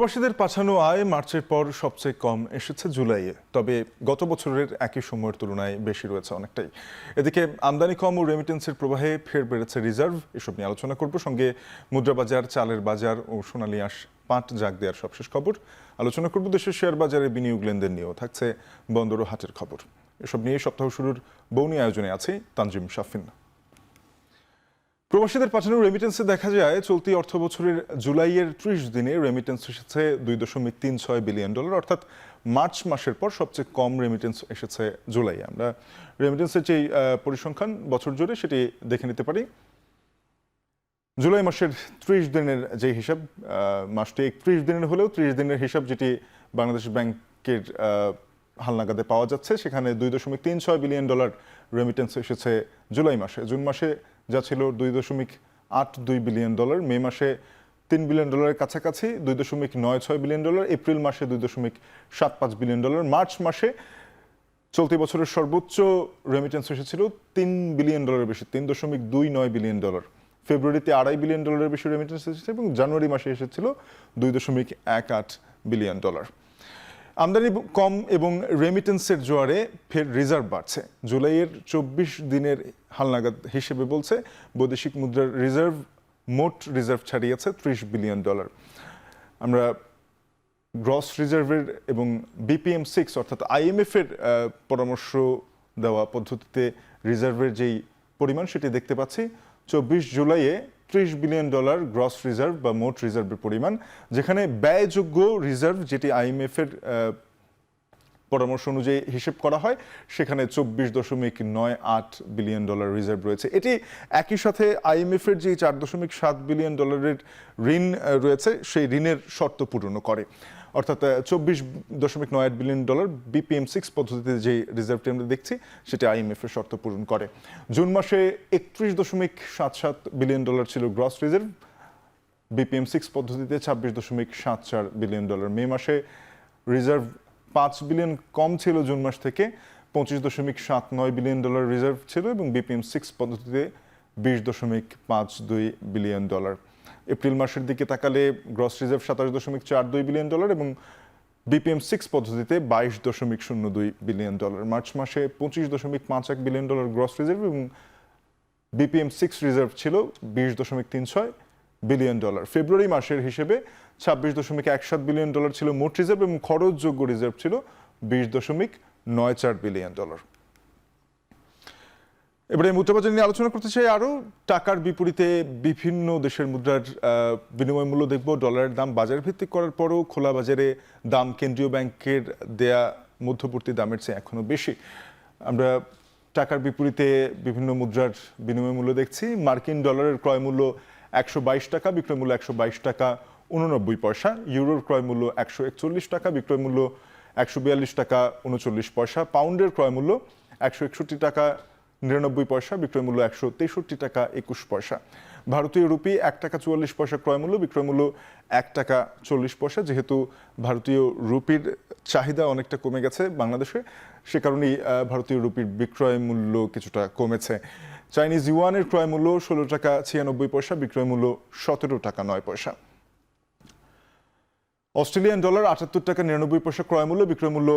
প্রবাসীদের পাঠানো আয় মার্চের পর সবচেয়ে কম এসেছে জুলাইয়ে, তবে গত বছরের একই সময়ের তুলনায় বেশি রয়েছে অনেকটাই। এদিকে আমদানি কম ও রেমিটেন্সের প্রবাহে ফের বেড়েছে রিজার্ভ। এসব নিয়ে আলোচনা করব, সঙ্গে মুদ্রাবাজার, চালের বাজার ও সোনালী আঁশ পাট জাগ দেওয়ার সবশেষ খবর। আলোচনা করব দেশের শেয়ার বাজারে বিনিয়োগ লেনদেন নিয়েও, থাকছে বন্দর ও হাটের খবর। এসব নিয়ে সপ্তাহ শুরুর বৌনি আয়োজনে আছে তানজিম শাফিন। প্রবাসীদের পাঠানো রেমিটেন্সে দেখা যায় চলতি অর্থ বছরের জুলাইয়ের ৩০ দিনে রেমিটেন্স এসেছে $2.36 বিলিয়ন, অর্থাৎ মার্চ মাসের পর সবচেয়ে কম রেমিটেন্স এসেছে জুলাইয়ে। আমরা রেমিটেন্সের যে পরিসংখ্যান বছর জুড়ে সেটি দেখে নিতে পারি। জুলাই মাসের ৩০ দিনের যে হিসাব, মাসটি ৩১ দিনের হলেও ৩০ দিনের হিসাব যেটি বাংলাদেশ ব্যাংকের হালনাগাদে পাওয়া যাচ্ছে, সেখানে $2.36 বিলিয়ন রেমিটেন্স এসেছে জুলাই মাসে। জুন মাসে যা ছিল $2.82 বিলিয়ন, মে মাসে $3 বিলিয়ন কাছাকাছি, $2.96 বিলিয়ন, এপ্রিল মাসে $2.75 বিলিয়ন, মার্চ মাসে চলতি বছরের সর্বোচ্চ রেমিটেন্স এসেছিল $3 বিলিয়ন বেশি, $3.29 বিলিয়ন। ফেব্রুয়ারিতে $2.5 বিলিয়ন বেশি রেমিটেন্স এসেছে এবং জানুয়ারি মাসে এসেছিল $2.18 বিলিয়ন। আমদানি কম এবং রেমিটেন্সের জোয়ারে ফের রিজার্ভ বাড়ছে। জুলাইয়ের 24 দিনের হালনাগাদ হিসেবে বলছে বৈদেশিক মুদ্রার রিজার্ভ, মোট রিজার্ভ ছাড়িয়েছে $30 বিলিয়ন। আমরা গ্রস রিজার্ভের এবং BPM6 অর্থাৎ IMF এর পরামর্শ দেওয়া পদ্ধতিতে রিজার্ভের যেই পরিমাণ সেটি দেখতে পাচ্ছি। 24 জুলাইয়ে $30 বিলিয়ন গ্রস রিজার্ভ বা মোট রিজার্ভের পরিমাণ, যেখানে ব্যয়যোগ্য রিজার্ভ যেটি IMF এর পরামর্শ অনুযায়ী হিসেব করা হয় সেখানে $24.98 বিলিয়ন রিজার্ভ রয়েছে। এটি একই সাথে IMF এর যে $4.7 বিলিয়ন ঋণ রয়েছে সেই ঋণের শর্ত পূরণ করে, অর্থাৎ $24.98 বিলিয়ন BPM6 পদ্ধতিতে যে রিজার্ভটি আমরা দেখছি সেটি IMF এর শর্ত পূরণ করে। জুন মাসে $31.77 বিলিয়ন ছিল গ্রস রিজার্ভ, BPM6 পদ্ধতিতে $26.74 বিলিয়ন। মে মাসে রিজার্ভ $5 বিলিয়ন কম ছিল জুন মাস থেকে, $25.79 বিলিয়ন রিজার্ভ ছিল এবং BPM6 পদ্ধতিতে $20.52 বিলিয়ন। এপ্রিল মাসের দিকে তাকালে গ্রস রিজার্ভ $27.42 বিলিয়ন এবং BPM6 পদ্ধতিতে $22.02 বিলিয়ন। মার্চ মাসে $25.51 বিলিয়ন গ্রস রিজার্ভ এবং BPM6 রিজার্ভ ছিল $20.36 বিলিয়ন। ফেব্রুয়ারি মাসের হিসেবে $26.17 বিলিয়ন ছিল মোট রিজার্ভ এবং খরচযোগ্য রিজার্ভ ছিল $20.94 বিলিয়ন। এবারে মুদ্রাবাজার নিয়ে আলোচনা করতে চাই আরও। টাকার বিপরীতে বিভিন্ন দেশের মুদ্রার বিনিময় মূল্য দেখব। ডলারের দাম বাজার ভিত্তিক করার পরও খোলা বাজারে দাম কেন্দ্রীয় ব্যাংকের দেয়া মধ্যবর্তী দামের চেয়ে এখনও বেশি। আমরা টাকার বিপরীতে বিভিন্ন মুদ্রার বিনিময় মূল্য দেখছি। মার্কিন ডলারের ক্রয় মূল্য 122 টাকা, বিক্রয় মূল্য 122 টাকা 89 পয়সা। ইউরোর ক্রয় মূল্য 141 টাকা, বিক্রয় মূল্য 142 টাকা 39 পয়সা। পাউন্ডের ক্রয় মূল্য 161 টাকা 99 পয়সা, বিক্রয় মূল্য 163 টাকা 21 পয়সা। ভারতীয় রুপি 1 টাকা 44 পয়সা ক্রয় মূল্য, বিক্রয় মূল্য 1 টাকা 40 পয়সা। যেহেতু ভারতীয় রুপির চাহিদা অনেকটা কমে গেছে বাংলাদেশে, সে কারণেই ভারতীয় রুপির বিক্রয় মূল্য কিছুটা কমেছে। চাইনিজ ইউয়ানের ক্রয় মূল্য 16 টাকা 96 পয়সা, বিক্রয় মূল্য 17 টাকা 9 পয়সা। অস্ট্রেলিয়ান ডলার 78 টাকা 99 পয়সা ক্রয় মূল্য, বিক্রয় মূল্য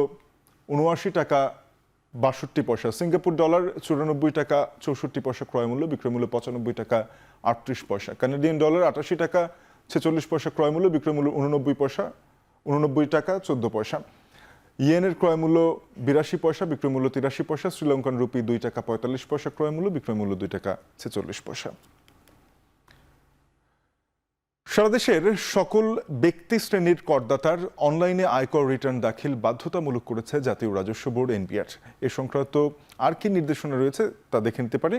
79 টাকা 62 পয়সা। সিঙ্গাপুর ডলার 94 টাকা 64 পয়সা ক্রয় মূল্য, বিক্রয় মূল্য 95 টাকা 38 পয়সা। কানাডিয়ান ডলার 88 টাকা 46 পয়সা ক্রয় মূল্য, বিক্রয় মূল্য 89 টাকা 14 পয়সা। ইয়েনের ক্রয় মূল্য 82 পয়সা, বিক্রয় মূল্য 83 পয়সা। শ্রীলঙ্কান রুপি 2 টাকা 45 পয়সা ক্রয় মূল্য, বিক্রয় মূল্য 2 টাকা 46 পয়সা। সারা দেশের সকল ব্যক্তি শ্রেণীর করদাতার অনলাইনে আয়কর রিটার্ন দাখিল বাধ্যতামূলক করেছে জাতীয় রাজস্ব বোর্ড NBR। এ সংক্রান্ত আর কি নির্দেশনা রয়েছে তা দেখে নিতে পারি।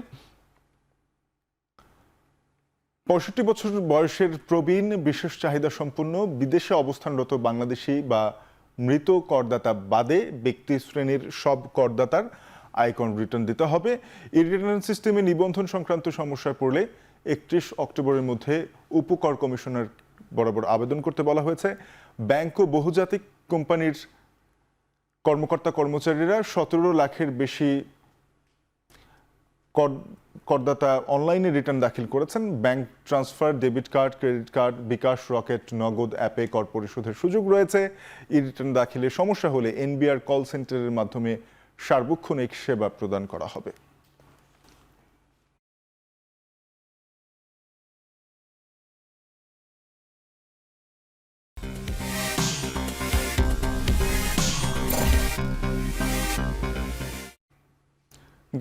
65 বছর বয়সের প্রবীণ, বিশেষ চাহিদা সম্পন্ন, বিদেশে অবস্থানরত বাংলাদেশি বা মৃত করদাতা বাদে ব্যক্তি শ্রেণীর সব করদাতার আয়কর রিটার্ন দিতে হবে। এই রিটার্ন সিস্টেমে নিবন্ধন সংক্রান্ত সমস্যায় পড়লে 31 অক্টোবরের মধ্যে উপকর কমিশনার বরাবর আবেদন করতে বলা হয়েছে। ব্যাংক ও বহুজাতিক কোম্পানির কর্মকর্তা কর্মচারীরা 17 লাখের বেশি কর করদাতা অনলাইনে রিটার্ন দাখিল করেছেন। Bank transfer, debit card, credit card, bKash, Rocket, Nagad অ্যাপে কর পরিশোধের সুযোগ রয়েছে। ই রিটার্ন দাখিলে সমস্যা হলে এনবিআর কল সেন্টারের মাধ্যমে সার্বক্ষণিক সেবা প্রদান করা হবে।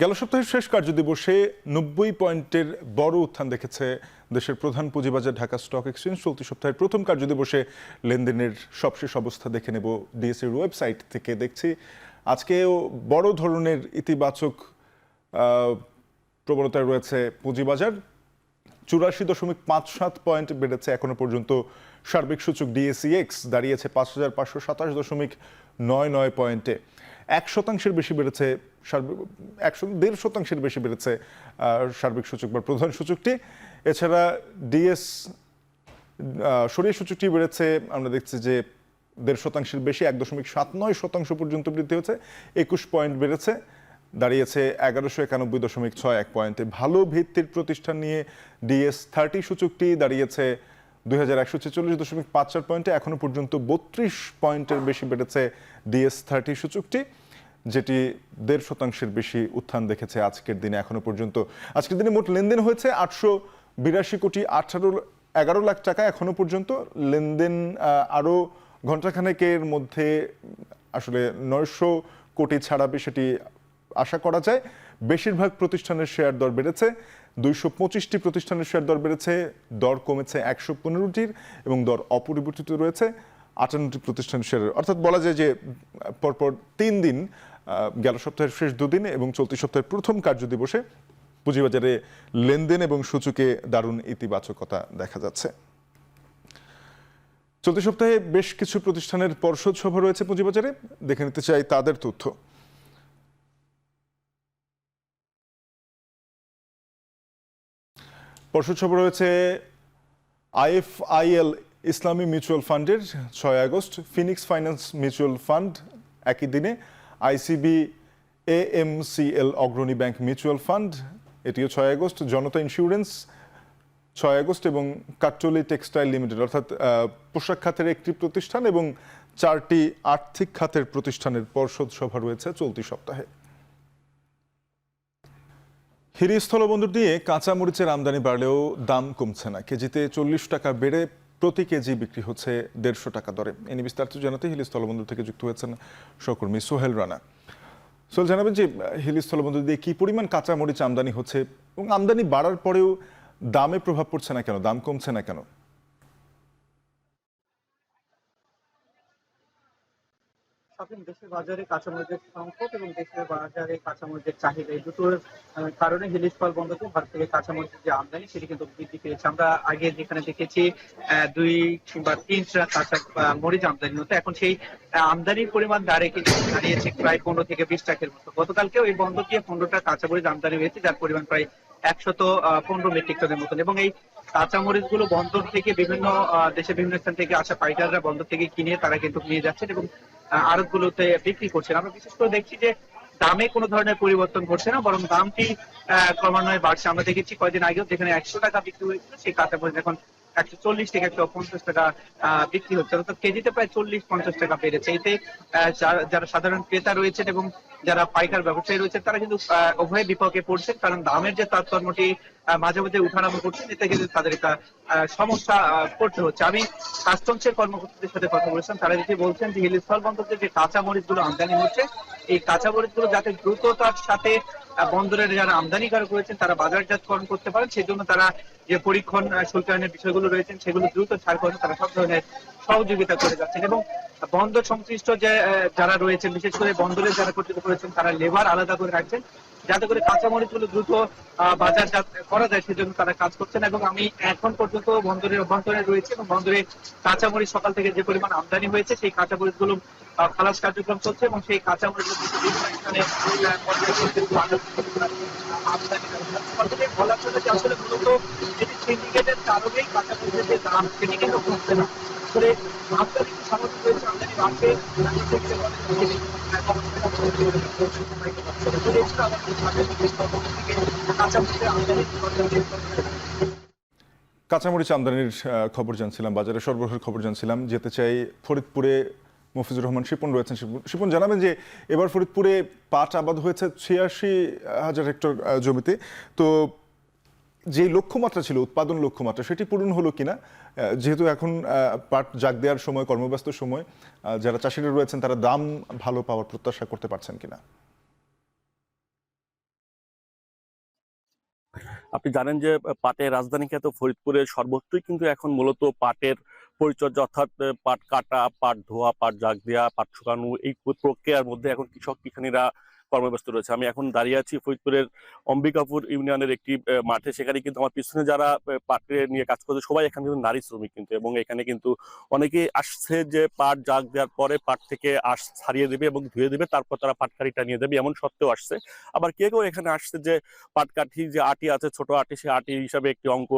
গেল সপ্তাহের শেষ কার্যদিবসে 90 পয়েন্টের বড় উত্থান দেখেছে দেশের প্রধান পুঁজিবাজার ঢাকা স্টক এক্সচেঞ্জ। চলতি সপ্তাহের প্রথম কার্যদিবসে লেনদেনের সবশেষ অবস্থা দেখে নেব ডিএসইর ওয়েবসাইট থেকে। দেখছি আজকেও বড় ধরনের ইতিবাচক প্রবণতায় রয়েছে পুঁজিবাজার। 84.57 পয়েন্ট বেড়েছে এখনো পর্যন্ত সার্বিক সূচক ডিএসইএক্স, দাঁড়িয়েছে ৫,৫২৭.৯৯ পয়েন্টে। 1% বেশি বেড়েছে, 1.5% বেশি বেড়েছে সার্বিক সূচক বা প্রধান সূচকটি। এছাড়া সরিয়ে সূচকটি বেড়েছে, আমরা দেখছি যে 1.5% বেশি, 1.79% পর্যন্ত বৃদ্ধি হয়েছে। 21 পয়েন্ট বেড়েছে, দাঁড়িয়েছে 1191.61 পয়েন্টে। ভালো ভিত্তির প্রতিষ্ঠান নিয়ে DS30 সূচকটি দাঁড়িয়েছে 2146.54 পয়েন্টে। এখনো পর্যন্ত 32 পয়েন্টের বেশি বেড়েছে DS30 সূচকটি, যেটি 1.5% বেশি উত্থান দেখেছে আজকের দিনে। এখনো পর্যন্ত আজকের দিনে মোট লেনদেন হয়েছে 882.11 লাখ টাকা। এখনো পর্যন্ত লেনদেন আরও ঘণ্টাখানেকের মধ্যে আসলে 900 কোটি ছাড়াবে সেটি আশা করা যায়। বেশিরভাগ প্রতিষ্ঠানের শেয়ার দর বেড়েছে, 225টি প্রতিষ্ঠানের শেয়ার দর বেড়েছে, দর কমেছে 115টির এবং দর অপরিবর্তিত রয়েছে 58টি প্রতিষ্ঠানের শেয়ারের। অর্থাৎ বলা যায় যে পরপর 3 দিন, গেল সপ্তাহের শেষ 2 দিন এবং চলতি সপ্তাহের প্রথম কার্যদিবসে পুঁজিবাজারে লেনদেন এবং সূচকে দারুণ ইতিবাচকতা দেখা যাচ্ছে। চলতি সপ্তাহে বেশ কিছু প্রতিষ্ঠানের পর্ষদ সভা রয়েছে পুঁজিবাজারে, দেখে নিতে চাই তাদের তথ্য। পর্ষদ সভা রয়েছে IFIL ইসলামী মিউচুয়াল ফান্ডের 6 August, Phoenix finance mutual fund একই দিনে, ICB AMCL অগ্রণী ব্যাংক মিউচুয়াল ফান্ড এটিও 6 আগস্ট, জনতা ইন্স্যুরেন্স 6 আগস্ট এবং কাট্টলি টেক্সটাইল লিমিটেড অর্থাৎ পোশাক খাতের একটি প্রতিষ্ঠান এবং 4টি আর্থিক খাতের প্রতিষ্ঠানের পর্ষদ সভা রয়েছে চলতি সপ্তাহে। হিলি স্থলবন্দর দিয়ে কাঁচা মরিচের আমদানি বাড়লেও দাম কমছে না। কেজিতে 40 টাকা বেড়ে প্রতি কেজি বিক্রি হচ্ছে 150 টাকা দরে। এ নিয়ে বিস্তারিত জানাতে হিলি স্থলবন্দর থেকে যুক্ত হয়েছেন সহকর্মী সোহেল রানা। সোহেল, জানাবেন যে হিলি স্থলবন্দর দিয়ে কি পরিমাণ কাঁচা মরিচ আমদানি হচ্ছে এবং আমদানি বাড়ার পরেও দামে প্রভাব পড়ছে না কেন, দাম কমছে না কেন? দেশের বাজারে কাঁচামরিচের সংকট এবং দেশের বাজারে কাঁচামরিচের চাহিদা, এই দুটোর কারণে হিলি স্থলবন্দর থেকে ভারত থেকে কাঁচামরিচের যে আমদানি সেটি কিন্তু বৃদ্ধি পেয়েছে। আমরা আগে যেখানে দেখেছি 2 কিংবা 3 ট্রাক কাঁচা মরিচ আমদানি হতো, এখন সেই আমদানির পরিমাণ দাঁড়িয়েছে প্রায় 15 থেকে 20 ট্রাকের মতো। গতকালকেও এই বন্দর দিয়ে 15টা কাঁচামরিচ আমদানি হয়েছে, যার পরিমাণ প্রায় 115 মেট্রিক টনের মতন। এবং এই কাঁচামরিচ গুলো বন্দর থেকে বিভিন্ন দেশের বিভিন্ন স্থান থেকে আসা পাইকাররা বন্দর থেকে কিনে তারা কিন্তু নিয়ে যাচ্ছেন এবং আড়ত গুলোতে বিক্রি করছেন। আমরা বিশেষ করে দেখছি যে দামে কোনো ধরনের পরিবর্তন ঘটছে না, বরং দামটি ক্রমান্বয়ে বাড়ছে। আমরা দেখেছি কয়েকদিন আগেও যেখানে 100 টাকা বিক্রি হয়েছিল সেই কাঁচামরিচ এখন 140 থেকে 150 টাকা বিক্রি হচ্ছে, অর্থাৎ কেজিতে প্রায় 40-50 টাকা বেড়েছে। এতে যারা সাধারণ ক্রেতা রয়েছেন এবং যারা পাইকার ব্যবসায়ী রয়েছেন তারা কিন্তু উভয় বিপাকে পড়ছেন, কারণ দামের যে তারতম্যটি মাঝে মধ্যে উঠানামা করছেন, এতে কিন্তু তাদের একটা সমস্যা পড়তে হচ্ছে। আমি কাস্টমসের কর্মকর্তাদের সাথে কথা বলেছিলাম, তারা যেটি বলছেন যে হিলি স্থলবন্দর যে কাঁচামরিচ গুলো আমদানি হচ্ছে, এই কাঁচামরিচ গুলো যাতে দ্রুততার সাথে বন্দরের যারা আমদানিকারক রয়েছেন তারা বাজারজাতকরণ করতে পারেন, সেই জন্য তারা যে পরীক্ষণ শুল্কায়নের বিষয়গুলো রয়েছেন সেগুলো দ্রুত ছাড় করে তারা সব ধরনের সহযোগিতা করে যাচ্ছেন। এবং বন্দর সংশ্লিষ্ট যে যারা রয়েছেন, বিশেষ করে বন্দরের যারা কর্তৃপক্ষ রয়েছেন, তারা লেবার আলাদা করে রাখছেন যাতে করে কাঁচামরিচ গুলো দ্রুত বাজারজাত করা যায়, সেজন্য তারা কাজ করছেন। এবং আমি এখন পর্যন্ত বন্দরের অভ্যন্তরে রয়েছে এবং বন্দরে কাঁচামরিচ সকাল থেকে যে পরিমাণ আমদানি হয়েছে সেই কাঁচামরিচ গুলো খালাস কার্যক্রম চলছে এবং সেই কাঁচামরিচ বলা চলে যে আসলে মূলত যেটি সিন্ডিকেটের কারণেই কাঁচামরিচের যে দাম সেটি কিন্তু কমছে না। আসলে আমদানি সামগ্রিক রয়েছে, আমদানি বাড়ছে কাঁচামরিচ আমদানির খবর জানছিলাম, বাজারে সরবরাহের খবর জানছিলাম। যেতে চাই ফরিদপুরে, মফিজুর রহমান শিপন রয়েছেন। শিপন, জানাবেন যে এবার ফরিদপুরে পাট আবাদ হয়েছে ৮৬,০০০ হেক্টর জমিতে। তো যে লক্ষ্যমাত্রা ছিল, উৎপাদন লক্ষ্যমাত্রা, সেটি পূরণ হলো কিনা? যেহেতু এখন পাট জাগ দেওয়ার সময়, কর্মব্যস্ত সময়, যারা চাষিরা রয়েছেন তারা দাম ভালো পাওয়ার প্রত্যাশা করতে পারছেন কিনা? আপনি জানেন যে পাটের রাজধানী খ্যাত ফরিদপুরের সর্বত্রই কিন্তু এখন মূলত পাটের পরিচর্যা, অর্থাৎ পাট কাটা, পাট ধোয়া, পাট জাগ দেওয়া, পাট শুকানো, এই প্রক্রিয়ার মধ্যে এখন কৃষক কিষানীরা কর্মব্যস্ত রয়েছে। আমি এখন দাঁড়িয়ে আছি ফরিদপুরের অম্বিকাপুর ইউনিয়নের একটি মাঠে। সেখানে কিন্তু আমার পিছনে যারা পাটে নিয়ে কাজ করছে সবাই এখানে কিন্তু নারী শ্রমিক কিন্তু, এবং এখানে কিন্তু অনেকেই আসছে যে পাট জাগ দেওয়ার পরে পাট থেকে আঁশ ছাড়িয়ে দেবে এবং ধুয়ে দেবে, তারপর তারা পাটকাঠিটা নিয়ে যাবে, এমন সত্ত্বেও আসছে। আবার কেউ কেউ এখানে আসছে যে পাটকাঠি যে আটি আছে, ছোট আটি, সেই আটি হিসাবে একটি অঙ্ক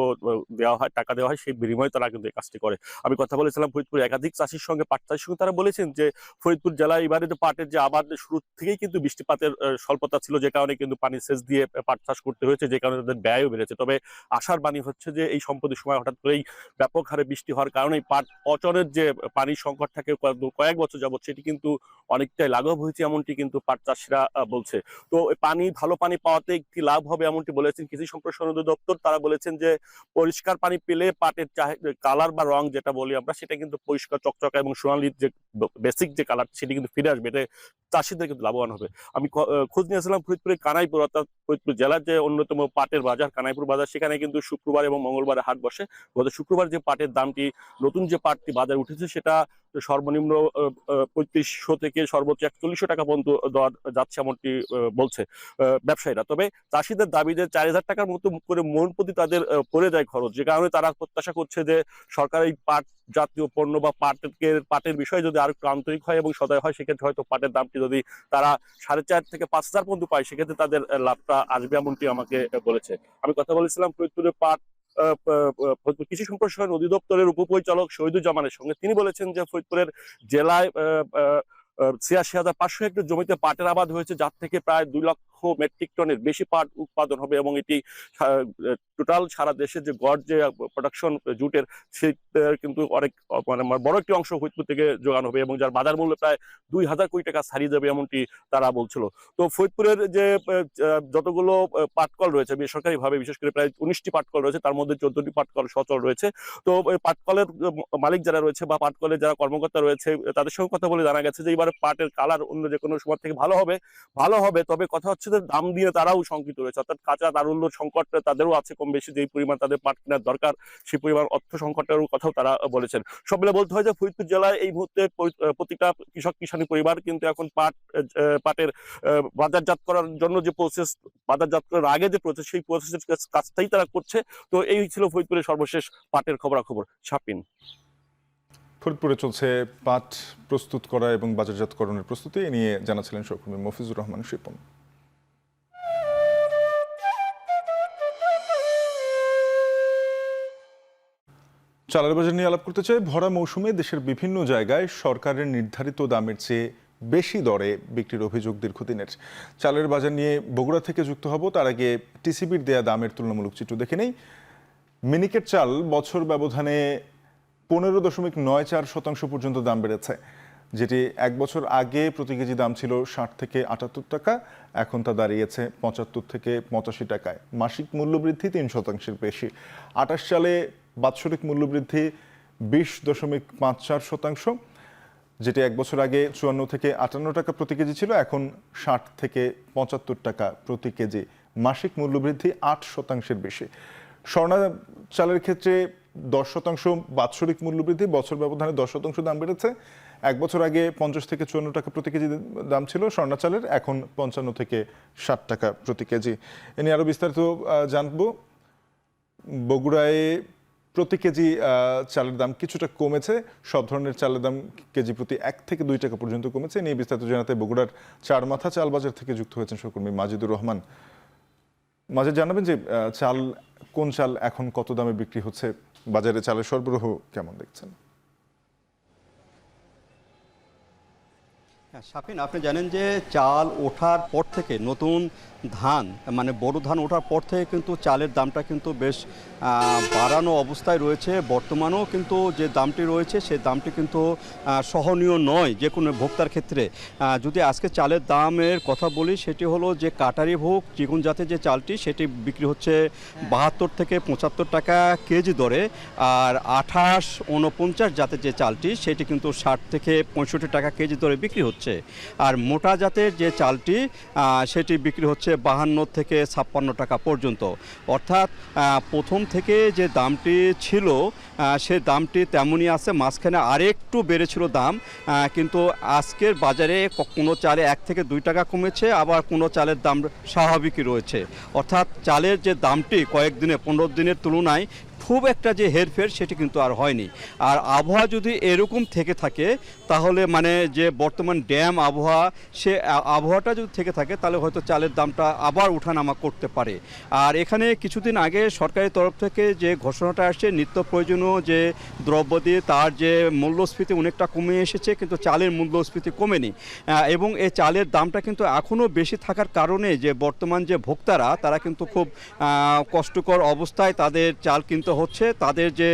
দেওয়া হয়, টাকা দেওয়া হয়, সেই বিনিময়ে তারা কিন্তু এই কাজটি করে। আমি কথা বলেছিলাম ফরিদপুর একাধিক চাষির সঙ্গে, পাট চাষির সঙ্গে। তারা বলেছেন যে ফরিদপুর জেলায় এবারে যে পাটের যে আবাদ, শুরু থেকেই কিন্তু বৃষ্টিপাতের স্বল্পতা ছিল, যে কারণে কিন্তু পানি সেচ দিয়ে পাট চাষ করতে হয়েছে, যে কারণে তাদের ব্যয়ও বেড়েছে। তবে আশার বাণী হচ্ছে যে এই সম্প্রতি সময় হঠাৎ করেই ব্যাপক হারে বৃষ্টি হওয়ার কারণে পাট পচনের যে পানির সংকট থাকে কয়েক বছর যাবত, সেটি কিন্তু অনেকটাই লাঘব হয়েছে, এমনটি কিন্তু পাট চাষিরা বলছে। তো ভালো পানি পাওয়াতে একটি লাভ হবে এমনটি বলেছেন কৃষি সম্প্রসারণ অধিদপ্তর। তারা বলেছেন যে পরিষ্কার পানি পেলে পাটের কালার বা রং যেটা বলি আমরা, সেটা কিন্তু পরিষ্কার চকচকা এবং সোনালির যে বেসিক যে কালার, সেটি কিন্তু ফিরে আসবে। এটা চাষিদের কিন্তু লাভবান হবে। আমি খোঁজ নিয়েছিলাম ফরিদপুরের কানাইপুর, অর্থাৎ ফরিদপুর জেলার যে অন্যতম পাটের বাজার কানাইপুর বাজার, সেখানে কিন্তু শুক্রবার এবং মঙ্গলবারে হাট বসে। গত শুক্রবার যে পাটের দামটি, নতুন যে পাটটি বাজারে উঠেছে, সেটা সর্বনিম্ন ৩৫০০ থেকে সর্বোচ্চ ৪১০০ টাকা পর্যন্ত দর যাচ্ছে, এমনটি বলছে ব্যবসায়ীরা। তবে চাষিদের দাবি যে ৪,০০০ টাকার মতো করে মন প্রতি তাদের পড়ে যায় খরচ, যে কারণে তারা প্রত্যাশা করছে যে সরকার এই পাট জাতীয় পণ্য বা পাটের বিষয়ে যদি আরো একটু আন্তরিক হয় এবং সদয় হয়, সেক্ষেত্রে হয়তো পাটের দামটি যদি তারা ৪,৫০০ থেকে ৫,০০০ পর্যন্ত পায়, সেক্ষেত্রে তাদের লাভটা আসবে, এমনটি আমাকে বলেছে। আমি কথা বলেছিলাম ফরিদপুরের পাট কৃষি সম্প্রসারণ অধিদপ্তরের উপপরিচালক শহীদুজ্জামানের সঙ্গে। তিনি বলেছেন যে ফরিদপুরের জেলায় ৮৬,৫০০ হেক্টর জমিতে পাটের আবাদ হয়েছে, যার থেকে প্রায় ২,০০,০০০ মেট্রিক টনের বেশি পাট উৎপাদন হবে, এবং এটি টোটাল সারা দেশের যে গড় যে প্রোডাকশন জুটের, সেই কিন্তু অনেক মানে বড় একটি অংশ ফরিদপুর থেকে যোগান হবে, এবং যার বাজার মূল্য প্রায় ২,০০০ কোটি টাকা ছাড়িয়ে যাবে, এমনটি তারা বলছিল। তো ফরিদপুরের যে যতগুলো পাটকল রয়েছে বেসরকারি ভাবে, বিশেষ করে প্রায় ১৯টি পাটকল রয়েছে, তার মধ্যে ১৪টি পাটকল সচল রয়েছে। তো পাটকলের মালিক যারা রয়েছে বা পাটকলের যারা কর্মকর্তা রয়েছে, তাদের সঙ্গে কথা বলে জানা গেছে যে এবারে পাটের কালার অন্য যে কোনো সময় থেকে ভালো হবে। তবে কথা হচ্ছে যে দাম দিয়ে তারাও শঙ্কিত রয়েছে, অর্থাৎ কাঁচা তারল্য সংকট তাদেরও আছে কম বেশি, যেই পরিমাণ তাদের পাট কেনার দরকার, সেই পরিমাণ অর্থ সংকটের কথাও তারা বলেছেন। সব মিলে বলতে হয় যে ফরিদপুর জেলায় এই মুহূর্তে প্রতিটা কৃষক কিষানী পরিবার কিন্তু এখন পাটের বাজারজাত করার জন্য যে প্রসেস, বাজারজাত করার আগে যে প্রসেস, সেই প্রসেসের কাজটাই তারা করছে। তো এই ছিল ফরিদপুরের সর্বশেষ পাটের খবরাখবর। শাপিন। ফরিদপুরে চলছে পাট প্রস্তুত করা এবং বাজারজাতকরণের প্রস্তুতি, এ নিয়ে জানাচ্ছিলেন সহকর্মী মফিজুর রহমান শিপন। চালের বাজার নিয়ে আলাপ করতে চাই। ভরা মৌসুমে দেশের বিভিন্ন জায়গায় সরকারের নির্ধারিত দামের চেয়ে বেশি দরে বিক্রির অভিযোগ দীর্ঘদিনের। চালের বাজার নিয়ে বগুড়া থেকে যুক্ত হব, তার আগে টিসিবির দেয়া দামের তুলনামূলক চিত্র দেখে নেই। মিনিকেট চাল বছর ব্যবধানে 15.94% পর্যন্ত দাম বেড়েছে, যেটি এক বছর আগে প্রতি কেজি দাম ছিল ৬০ থেকে ৭৮ টাকা, এখন তা দাঁড়িয়েছে ৭৫ থেকে ৮৫ টাকায়। মাসিক মূল্যবৃদ্ধি ৩% বেশি। ২৮ সালে বাৎসরিক মূল্যবৃদ্ধি 20.54%, যেটি এক বছর আগে ৫৪ থেকে ৫৮ টাকা প্রতি কেজি ছিল, এখন ৬০ থেকে ৭৫ টাকা প্রতি কেজি। মাসিক মূল্যবৃদ্ধি ৮% বেশি। স্বর্ণা চালের ক্ষেত্রে 10% বাৎসরিক মূল্যবৃদ্ধি, বছর ব্যবধানে 10% দাম বেড়েছে। এক বছর আগে 50 থেকে 54 টাকা প্রতি কেজি দাম ছিল স্বর্ণা চালের, এখন 55 থেকে 60 টাকা প্রতি কেজি। এ নিয়ে আরো বিস্তারিত জানবো। বগুড়ায় প্রতি কেজি চালের দাম কিছুটা কমেছে, সব ধরনের চালের দাম কেজি প্রতি 1 থেকে 2 টাকা পর্যন্ত কমেছে। নিয়ে বিস্তারিত জানাতে বগুড়ার চারমাথা চাল বাজার থেকে যুক্ত হয়েছেন সহকর্মী মাজিদুর রহমান। মাঝে জানাবেন যে কোন চাল এখন কত দামে বিক্রি হচ্ছে, বাজারে চালের সরবরাহ কেমন দেখছেন? হ্যাঁ, শাফিন, আপনি জানেন যে চাল ওঠার পর থেকে নতুন ধান মানে বড় ধান ওঠার পর থেকে কিন্তু চালের দামটা কিন্তু বেশ বাড়ানো অবস্থায় রয়েছে। বর্তমানেও কিন্তু যে দামটি রয়েছে সেই দামটি কিন্তু সহনীয় নয় যে কোনো ভোক্তার ক্ষেত্রে। যদি আজকে চালের দামের কথা বলি, সেটি হলো যে কাটারি ভোগ চিকন জাতের যে চালটি সেটি বিক্রি হচ্ছে 72 থেকে 75 টাকা কেজি দরে, আর 28, 49 জাতের যে চালটি সেটি কিন্তু 60 থেকে 65 টাকা কেজি দরে বিক্রি হচ্ছে। আর মোটা জাতের যে চালটি সেটি বিক্রি হচ্ছে 52 থেকে 56 টাকা পর্যন্ত। অর্থাৎ প্রথম থেকে যে দামটি ছিল সে দামটি তেমনই আছে, মাঝখানে আরেকটু বেড়েছিল দাম, কিন্তু আজকের বাজারে কোনো চালে 1 থেকে 2 টাকা কমেছে, আবার কোনো চালের দাম স্বাভাবিকই রয়েছে। অর্থাৎ চালের যে দামটি কয়েকদিনে 15 দিনের তুলনায় খুব একটা যে হেরফের সেটি কিন্তু আর হয়নি। আর আবহাওয়া যদি এরকম থেকে থাকে তাহলে মানে যে বর্তমান ড্যাম আবহাওয়া, সে আবহাওয়াটা যদি থেকে থাকে তাহলে হয়তো চালের দামটা আবার ওঠানামা করতে পারে। আর এখানে কিছুদিন আগে সরকারি তরফ থেকে যে ঘোষণাটা আসছে নিত্য প্রয়োজনীয় যে দ্রব্যাদি তার যে মূল্যস্ফীতি অনেকটা কমে এসেছে, কিন্তু চালের মূল্যস্ফীতি কমেনি। এবং এই চালের দামটা কিন্তু এখনও বেশি থাকার কারণে যে বর্তমান যে ভোক্তারা তারা কিন্তু খুব কষ্টকর অবস্থায় তাদের চাল কিনতে হচ্ছে। তাদের যে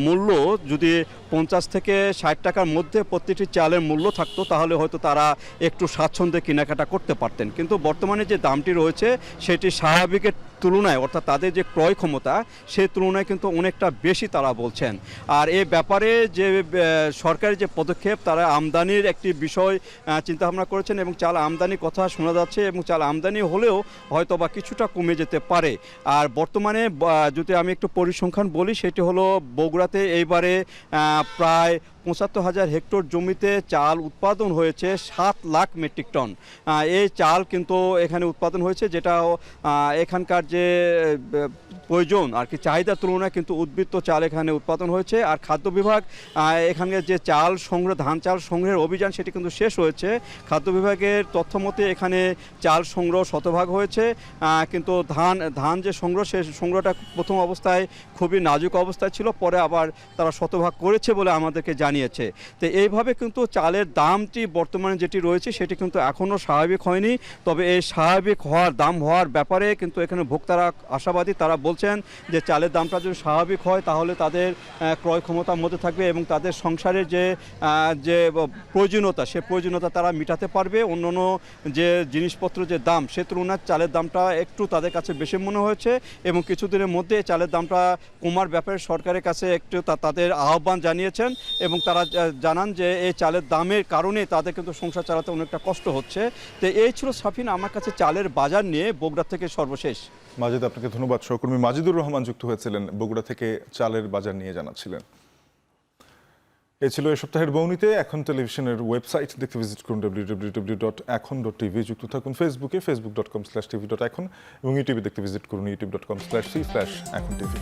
মূল্য যদি 50 থেকে 60 টাকার মধ্যে প্রতিটি চালের মূল্য থাকতো তাহলে হয়তো তারা একটু স্বাচ্ছন্দ্যে কেনাকাটা করতে পারতেন, কিন্তু বর্তমানে যে দামটি রয়েছে সেটি স্বাভাবিকের তুলনায়, অর্থাৎ তাদের যে ক্রয় ক্ষমতা সেই তুলনায় কিন্তু অনেকটা বেশি তারা বলছেন। আর এই ব্যাপারে যে সরকারের যে পদক্ষেপ, তারা আমদানির একটি বিষয় চিন্তাভাবনা করেছেন এবং চাল আমদানির কথা শোনা যাচ্ছে, এবং চাল আমদানি হলেও হয়তো বা কিছুটা কমে যেতে পারে। আর বর্তমানে যদি আমি একটু পরিসংখ্যান বলি, সেটি হলো বগুড়াতে এইবারে প্রায় 75,000 হেক্টর জমিতে চাল উৎপাদন হয়েছে 7 লাখ মেট্রিক টন। এই চাল কিন্তু এখানে উৎপাদন হয়েছে, যেটা এখানকার যে প্রয়োজন আর কি চাহিদার তুলনায় কিন্তু উদ্বৃত্ত চাল এখানে উৎপাদন হয়েছে। আর খাদ্য বিভাগ এখানে যে চাল সংগ্রহ, ধান চাল সংগ্রহের অভিযান সেটি কিন্তু শেষ হয়েছে। খাদ্য বিভাগের তথ্য মতে এখানে চাল সংগ্রহ শতভাগ হয়েছে, কিন্তু ধান যে সংগ্রহ সে সংগ্রহটা প্রথম অবস্থায় খুবই নাজুক অবস্থায় ছিল, পরে আবার তারা শতভাগ করেছে বলে আমাদেরকে জানিয়েছে। তো এইভাবে কিন্তু চালের দামটি বর্তমানে যেটি রয়েছে সেটি কিন্তু এখনও স্বাভাবিক হয়নি। তবে এই স্বাভাবিক হওয়ার দাম হওয়ার ব্যাপারে কিন্তু এখানে ভোক্তারা আশাবাদী। তারা বলছেন যে চালের দামটা যদি স্বাভাবিক হয় তাহলে তাদের ক্রয় ক্ষমতার মধ্যে থাকবে এবং তাদের সংসারের যে প্রয়োজনীয়তা সে প্রয়োজনীয়তা তারা মেটাতে পারবে। অন্যান্য যে জিনিসপত্র যে দাম সে তুলনায় চালের দামটা একটু তাদের কাছে বেশি মনে হয়েছে, এবং কিছুদিনের মধ্যে চালের দামটা কমার ব্যাপারে সরকারের কাছে একটু তাদের আহ্বান জানিয়েছেন, এবং তারা জানান যে এই চালের দামের কারণে তাদের কিন্তু সংসার চালাতে অনেকটা কষ্ট হচ্ছে। তো এই ছিল শাফিন আমার কাছে চালের বাজার নিয়ে বগুড়া থেকে সর্বশেষ। মাজিদ, আপনাকে ধন্যবাদ। সহকর্মী মাজিদুর রহমান যুক্ত হয়েছিলেন বগুড়া থেকে, চালের বাজার নিয়ে জানাচ্ছিলেন। এ ছিল এই সপ্তাহের বৌনিতে। এখন টেলিভিশনের ওয়েবসাইট দেখতে ভিজিট করুন www.ekhon.tv। যুক্ত থাকুন ফেসবুকে facebook.com/tv.ekhon, এবং ইউটিউবে দেখতে ভিজিট করুন youtube.com/c/ekhon tv।